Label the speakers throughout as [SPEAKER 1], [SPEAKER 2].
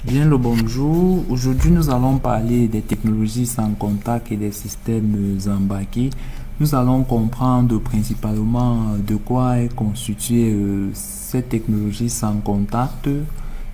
[SPEAKER 1] Bien le bonjour. Aujourd'hui, nous allons parler des technologies sans contact et des systèmes embarqués. Nous allons comprendre principalement de quoi est constituée cette technologie sans contact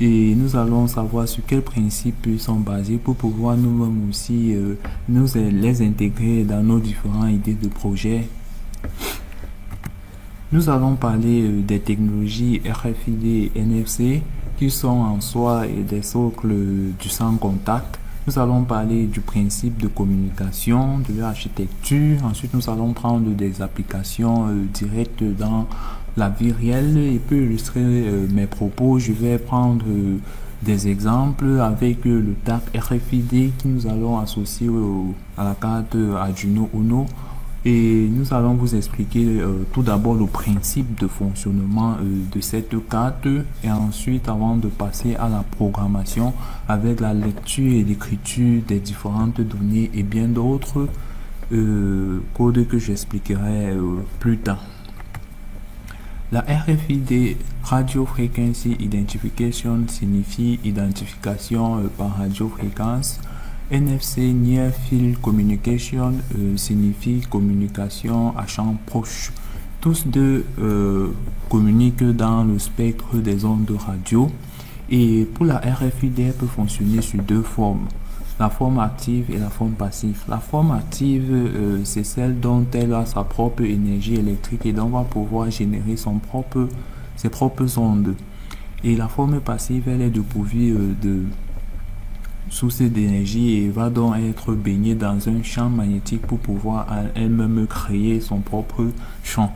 [SPEAKER 1] et nous allons savoir sur quels principes ils sont basés pour pouvoir nous-mêmes aussi les intégrer dans nos différentes idées de projet. Nous allons parler des technologies RFID et NFC qui sont en soi des socles du sans contact. Nous allons parler du principe de communication, de l'architecture. Ensuite, nous allons prendre des applications directes dans la vie réelle. Et pour illustrer mes propos, je vais prendre des exemples avec le tag RFID que nous allons associer à la carte Arduino Uno. Et nous allons vous expliquer tout d'abord le principe de fonctionnement de cette carte et ensuite avant de passer à la programmation avec la lecture et l'écriture des différentes données et bien d'autres codes que j'expliquerai plus tard. La RFID, Radio Frequency Identification, signifie identification par radiofréquence. NFC, Near Field Communication, signifie communication à champ proche. Tous deux communiquent dans le spectre des ondes de radio. Et pour la RFID, elle peut fonctionner sur deux formes, la forme active et la forme passive. La forme active, c'est celle dont elle a sa propre énergie électrique et donc va pouvoir générer ses propres ondes. Et la forme passive, elle est dépourvue de source d'énergie et va donc être baignée dans un champ magnétique pour pouvoir elle-même créer son propre champ.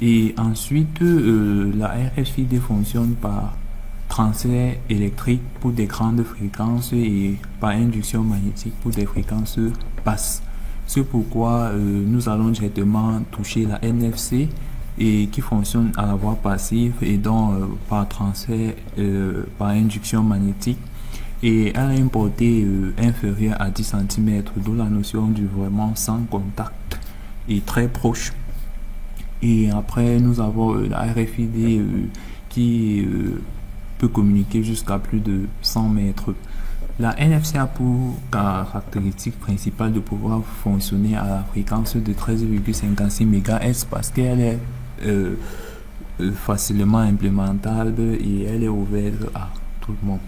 [SPEAKER 1] Et ensuite, la RFID fonctionne par transfert électrique pour des grandes fréquences et par induction magnétique pour des fréquences basses. C'est pourquoi nous allons directement toucher la NFC et qui fonctionne à la voie passive et donc par transfert par induction magnétique. Et elle a une portée inférieure à 10 cm, d'où la notion du vraiment sans contact et très proche. Et après, nous avons la RFID qui peut communiquer jusqu'à plus de 100 mètres. La NFC a pour caractéristique principale de pouvoir fonctionner à la fréquence de 13,56 MHz parce qu'elle est facilement implémentable et elle est ouverte à tout le monde.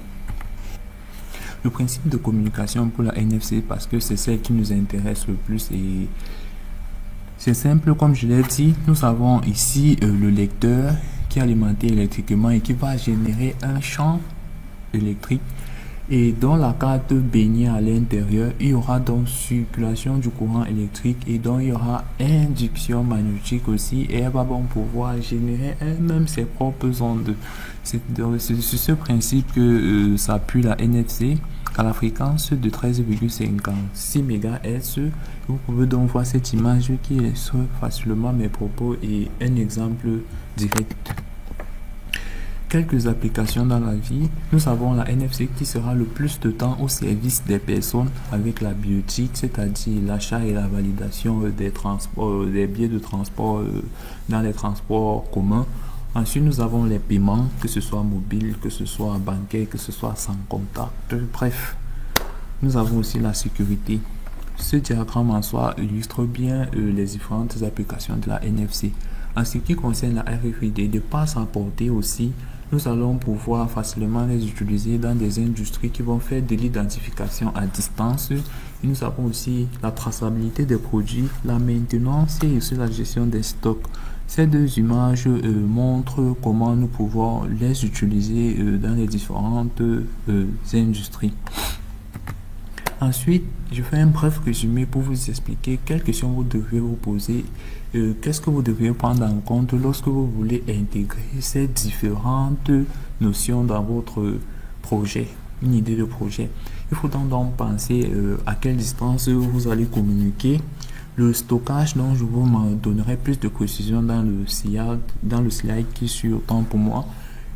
[SPEAKER 1] Le principe de communication pour la NFC, parce que c'est celle qui nous intéresse le plus et c'est simple, comme je l'ai dit, nous avons ici le lecteur qui est alimenté électriquement et qui va générer un champ électrique et dans la carte baignée à l'intérieur, il y aura donc circulation du courant électrique et donc il y aura induction magnétique aussi et elle va donc pouvoir générer elle-même ses propres ondes. C'est sur ce principe que s'appuie la NFC à la fréquence de 13,56 MHz. Vous pouvez donc voir cette image qui illustre facilement mes propos et un exemple direct. Quelques applications dans la vie. Nous avons la NFC qui sera le plus de temps au service des personnes avec la biotique, c'est-à-dire l'achat et la validation des transports, des billets de transport dans les transports communs. Ensuite, nous avons les paiements, que ce soit mobile, que ce soit bancaire, que ce soit sans contact. Bref, nous avons aussi la sécurité. Ce diagramme en soi illustre bien les différentes applications de la NFC. En ce qui concerne la RFID, de par sa portée aussi, nous allons pouvoir facilement les utiliser dans des industries qui vont faire de l'identification à distance. Et nous avons aussi la traçabilité des produits, la maintenance et aussi la gestion des stocks. Ces deux images montrent comment nous pouvons les utiliser dans les différentes industries. Ensuite, je fais un bref résumé pour vous expliquer quelles questions vous devez vous poser. Qu'est-ce que vous devez prendre en compte lorsque vous voulez intégrer ces différentes notions dans votre projet, une idée de projet. Il faut donc penser à quelle distance vous allez communiquer. Le stockage dont je vous donnerai plus de précision dans le slide qui suit autant pour moi.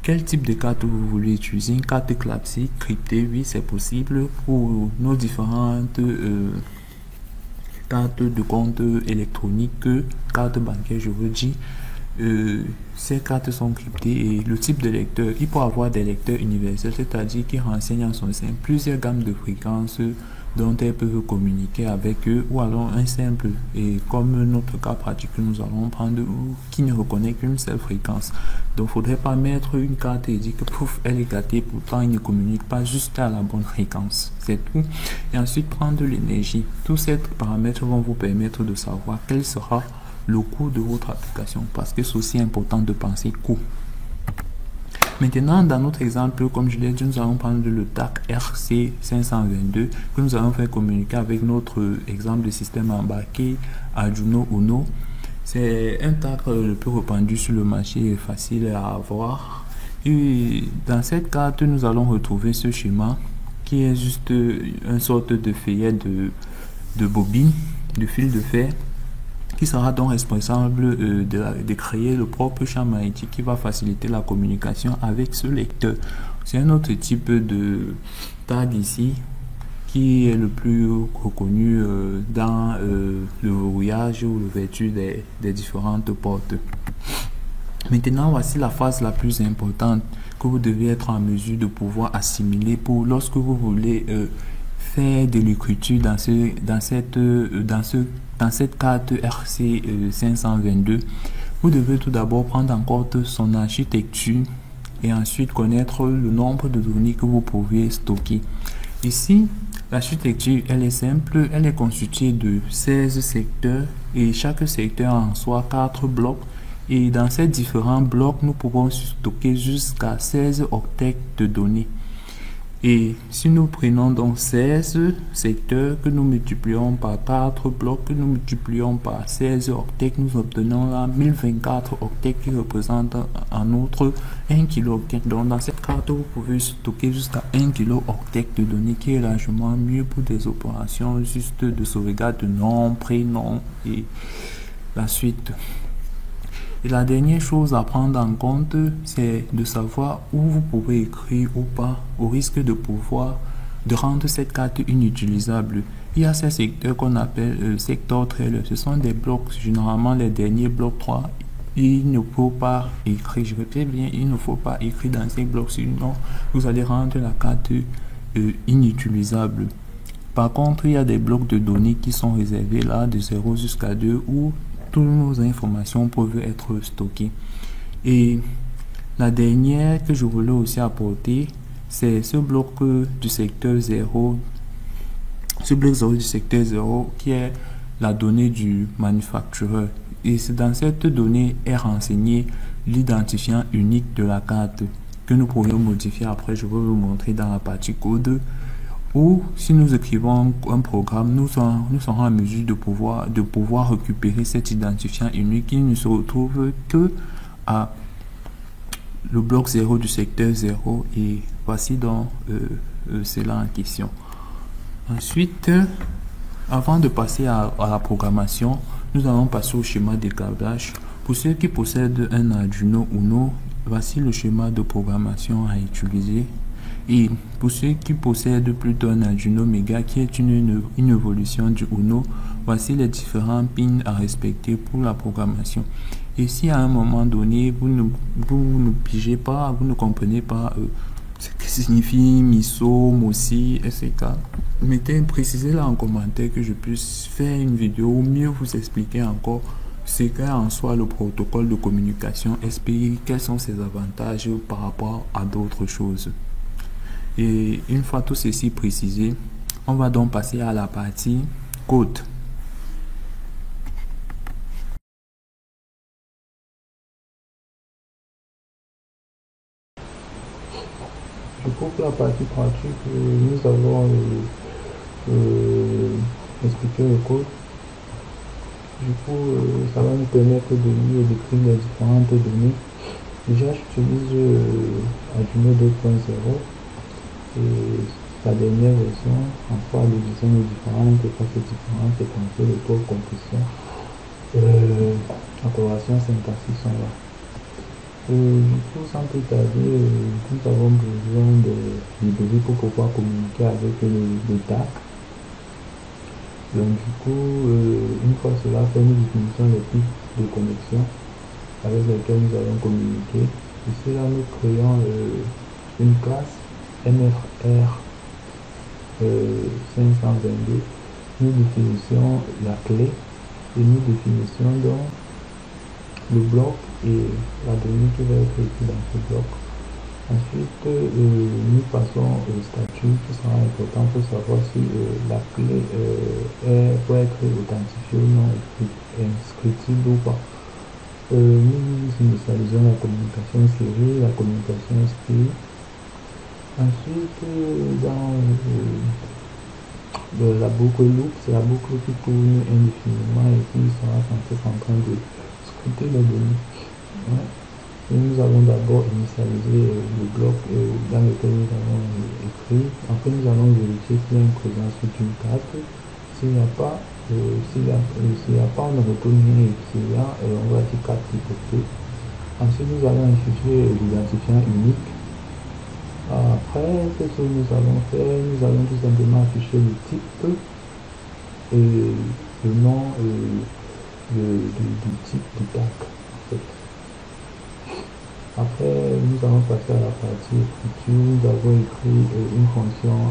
[SPEAKER 1] Quel type de carte vous voulez utiliser? Une carte classique, cryptée, oui c'est possible. Pour nos différentes cartes de compte électronique, carte bancaire je veux dire. ces cartes sont cryptées et le type de lecteur, il peut avoir des lecteurs universels, c'est-à-dire qui renseignent en son sein plusieurs gammes de fréquences dont elles peuvent communiquer avec eux, ou alors un simple, et comme notre cas pratique que nous allons prendre, qui ne reconnaît qu'une seule fréquence. Donc il ne faudrait pas mettre une carte et dire que pouf, elle est gâtée, pourtant il ne communique pas juste à la bonne fréquence, c'est tout. Et ensuite prendre l'énergie. Tous ces paramètres vont vous permettre de savoir quel sera le coût de votre application, parce que c'est aussi important de penser coût. Maintenant, dans notre exemple, comme je l'ai dit, nous allons prendre le TAC RC522 que nous allons faire communiquer avec notre exemple de système embarqué Arduino Uno. C'est un TAC le plus répandu sur le marché et facile à avoir. Et dans cette carte, nous allons retrouver ce schéma qui est juste une sorte de feuillet de bobine, de fil de fer, qui sera donc responsable de créer le propre champ magnétique qui va faciliter la communication avec ce lecteur. C'est un autre type de tag ici qui est le plus reconnu dans le verrouillage ou l'ouverture des différentes portes. Maintenant, voici la phase la plus importante que vous devez être en mesure de pouvoir assimiler pour lorsque vous voulez faire de l'écriture dans cette carte RC522. Vous devez tout d'abord prendre en compte son architecture et ensuite connaître le nombre de données que vous pouvez stocker. Ici, l'architecture, elle est simple, elle est constituée de 16 secteurs et chaque secteur en soi 4 blocs. Et dans ces différents blocs, nous pouvons stocker jusqu'à 16 octets de données. Et si nous prenons donc 16 secteurs que nous multiplions par 4 blocs, que nous multiplions par 16 octets, nous obtenons là 1024 octets qui représentent en outre 1 kilo-octet. Donc dans cette carte, vous pouvez stocker jusqu'à 1 kilo-octet de données qui est largement mieux pour des opérations juste de sauvegarde de nom, prénom et la suite. Et la dernière chose à prendre en compte, c'est de savoir où vous pouvez écrire ou pas, au risque de rendre cette carte inutilisable. Il y a ces secteurs qu'on appelle secteur trailer. Ce sont des blocs, généralement les derniers blocs 3. Il ne faut pas écrire, je répète bien, il ne faut pas écrire dans ces blocs, sinon vous allez rendre la carte inutilisable. Par contre, il y a des blocs de données qui sont réservés là, de 0 jusqu'à 2, où toutes nos informations peuvent être stockées. Et la dernière que je voulais aussi apporter, c'est ce bloc du secteur 0. Ce bloc 0 du secteur 0 qui est la donnée du manufactureur. Et c'est dans cette donnée est renseigné l'identifiant unique de la carte que nous pourrions modifier après. Je vais vous montrer dans la partie code. Ou si nous écrivons un programme, nous serons en mesure de pouvoir récupérer cet identifiant unique qui ne se retrouve que à le bloc 0 du secteur 0. Et voici donc cela en question. Ensuite, avant de passer à la programmation, nous allons passer au schéma de câblage. Pour ceux qui possèdent un Arduino Uno, voici le schéma de programmation à utiliser. Et pour ceux qui possèdent plutôt un Arduino Mega qui est une évolution du Uno, voici les différents pins à respecter pour la programmation. Et si à un moment donné vous ne pigez pas, vous ne comprenez pas ce que signifie MISO, MOSI, etc., précisez-le en commentaire que je puisse faire une vidéo ou mieux vous expliquer encore ce qu'est en soi le protocole de communication SPI, quels sont ses avantages par rapport à d'autres choses. Et une fois tout ceci précisé, on va donc passer à la partie code. Du coup, pour la partie pratique, nous allons expliquer le code. Du coup, ça va nous permettre de lire et d'écrire les différentes données. Déjà, j'utilise Arduino 2.0. Et la dernière version, en soi, le design est différent, les classes est différente, c'est comme ça, le taux de compression, opération syntaxe sont là. Du coup, sans plus tarder, nous avons besoin de librairies pour pouvoir communiquer avec le TAC. Donc, du coup, une fois cela fait, nous utilisons les pistes de connexion. avec lesquels nous allons communiquer. Ici, là, nous créons une classe MFR 522. Nous définissons la clé et nous définissons donc le bloc et la donnée qui va être écrite dans ce bloc. Ensuite, nous passons au statut qui sera important pour savoir si la clé peut être authentifiée ou non, inscriptible ou pas. Nous initialisons la communication série, la communication SPI. Ensuite, dans la boucle loop, c'est la boucle qui tourne indéfiniment et qui sera en train de scruter les données. Ouais. Et nous allons d'abord initialiser le bloc dans lequel nous allons écrire. Après, nous allons vérifier s'il y a une présence d'une carte. S'il n'y a pas, on ne retourne rien. S'il y a, on va dire carte hypothèse. Ensuite, nous allons afficher l'identifiant unique. Après, ce que nous allons faire, nous allons tout simplement afficher le type et le nom du type de tag. En fait. Après, nous allons passer à la partie écriture. Nous avons écrit une fonction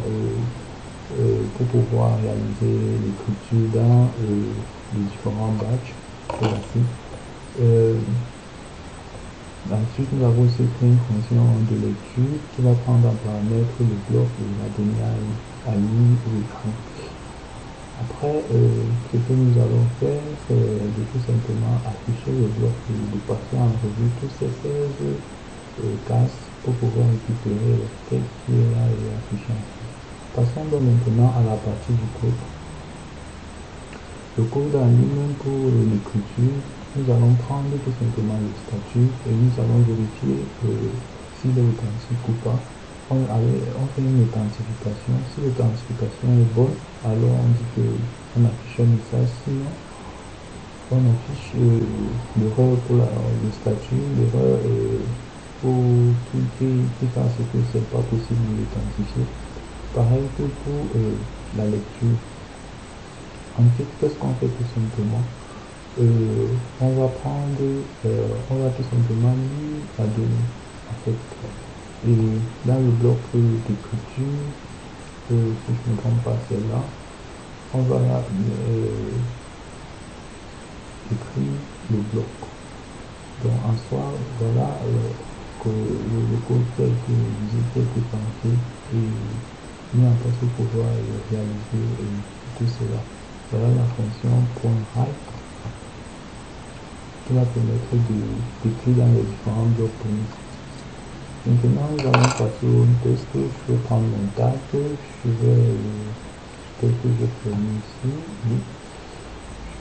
[SPEAKER 1] pour pouvoir réaliser l'écriture dans les différents batchs. Ensuite, nous avons aussi écrit une fonction de lecture qui va prendre en paramètre le bloc et la donnée à lire ou écran. Après, ce que nous allons faire, c'est de tout simplement afficher le bloc et de passer en revue tous ces 16 cases pour pouvoir récupérer le texte qui est là et affiché. Passons donc maintenant à la partie du code. Le code en ligne pour l'écriture, nous allons prendre tout simplement le statut et nous allons vérifier s'il est authentique ou pas. On fait une authentification. Si l'authentification est bonne, alors on dit qu'on affiche un message. Sinon, on affiche l'erreur pour le statut, l'erreur qui fasse que ce n'est pas possible de l'authentifier. Pareil que pour la lecture. Ensuite, qu'est-ce qu'on fait tout simplement? On va tout simplement lire la donnée. En fait. Et dans le bloc d'écriture, si je ne me trompe pas, c'est là, on va écrire le bloc. Donc en soi, voilà que le code qui a été réalisé, qui a été pensé et mis en place pour pouvoir réaliser tout cela. Voilà la fonction .write qui va permettre d'écrire dans les différents blocs pour nous. Maintenant, nous allons passer au test. Je vais prendre mon tag. Je vais, tel que je fais ici. Oui.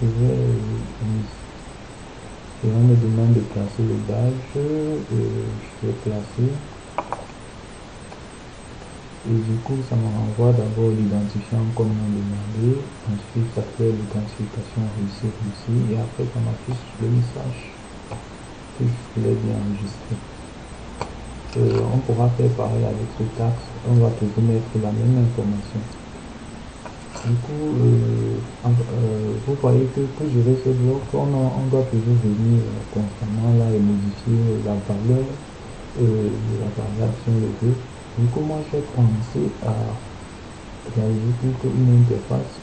[SPEAKER 1] Je vais et on me demande de placer le badge. Je vais placer. Et du coup, ça me renvoie d'abord l'identifiant comme on demandé. Ensuite, ça fait l'identification réussie ici. Et après, ça m'affiche le message que je voulais bien enregistrer. On pourra faire pareil avec ce taxe, on va toujours mettre la même information. Du coup, vous voyez que pour gérer ce bloc, on doit toujours venir constamment là et modifier la valeur de la variable si on le veut. Du coup, moi j'ai pensé à réaliser plutôt une interface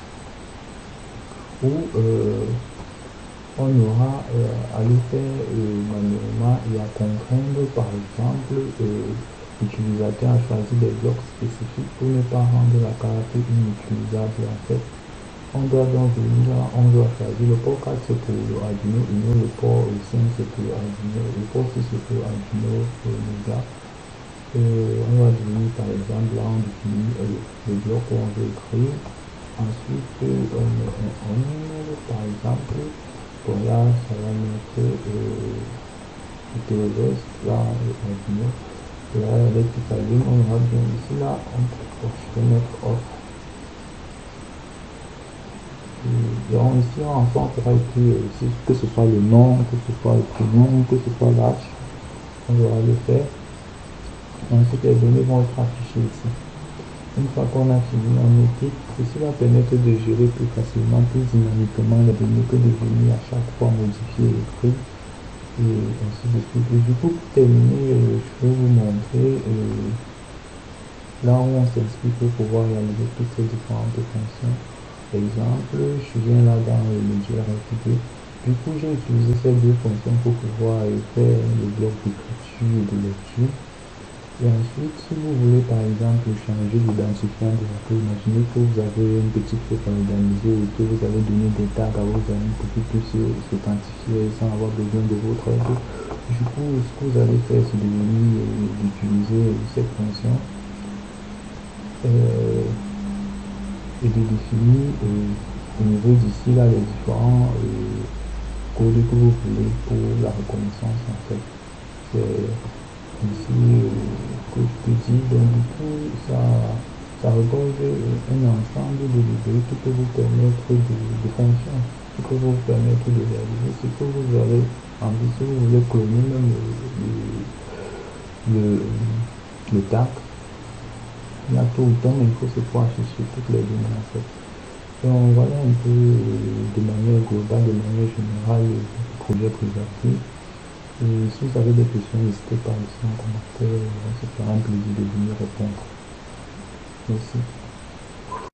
[SPEAKER 1] où on aura à le faire manuellement et à contraindre par exemple l'utilisateur à choisir des blocs spécifiques pour ne pas rendre la carte inutilisable en fait. On doit donc venir là, on doit choisir le port 4 c'est pour le Arduino Uno, le port 5 c'est pour le Arduino, le port 6 c'est pour Arduino Mega. On va venir par exemple là on définit le bloc où on veut écrire. Ensuite on par exemple. Bon là, ça va mettre le là, Arduino. Là, l'électrical link, on aura bien ici, là, je vais mettre off. Et donc ici, en fait, on pourra écrire ici, que ce soit le nom, que ce soit le prénom, que ce soit l'âge. On va le faire. Ensuite, les données vont être affichées ici. Une fois qu'on a fini en équipe, ceci va permettre de gérer plus facilement, plus dynamiquement les données que de venir à chaque fois modifier et écrire.
[SPEAKER 2] et ainsi de suite. Et du coup, pour terminer, je vais vous montrer là où on s'explique pour pouvoir réaliser toutes ces différentes fonctions. Par exemple, je viens là dans le module RFID. Du coup, j'ai utilisé ces deux fonctions pour pouvoir faire le bloc d'écriture et de lecture. Et ensuite, si vous voulez par exemple changer l'identifiant de la clé, imaginez que vous avez une petite clé organisée et que vous allez donner des tags à vos amis pour qu'ils puissent s'authentifier sans avoir besoin de votre aide. Du coup, ce que vous allez faire, c'est de venir d'utiliser cette fonction euh, et de définir au niveau d'ici là les différents codes que vous voulez pour la reconnaissance en fait. C'est ici que je te dis, donc du coup ça regorge un ensemble de librairies qui peut vous permettre de fonctions, qui peut vous permettre de réaliser ce que vous avez envie, si vous voulez cloner même le, le tag, il y a tout le temps, mais il faut se pouvoir chercher toutes les données en fait. Donc voilà un peu de manière globale, de manière générale, le projet Prisati. Et si vous avez des questions, n'hésitez pas à laisser un commentaire, ça fera un plaisir de venir répondre. Merci.